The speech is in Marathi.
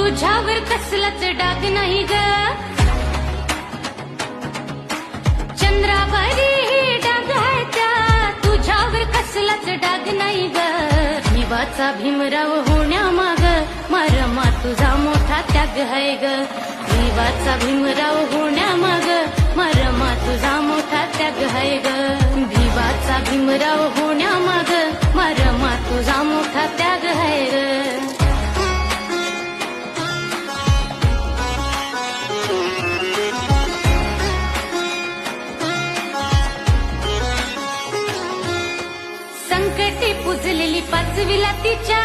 तुझ्यावर कसलाच डाग नाही ग, चंद्रावरी डाग आहे त्या, तुझ्यावर कसलाच डाग नाही ग. भिवाचा भीमराव होण्यामाग मारमा तुझा मोठा त्याग आहे ग. भिवाचा भीमराव होण्यामाग मारमा तुझा मोठा त्याग आहे ग. भिवाचा भीमराव होण्यामाग मारमा तुझा मोठा त्याग आहे ग. संकटे पुजलेली पाचवीला तिच्या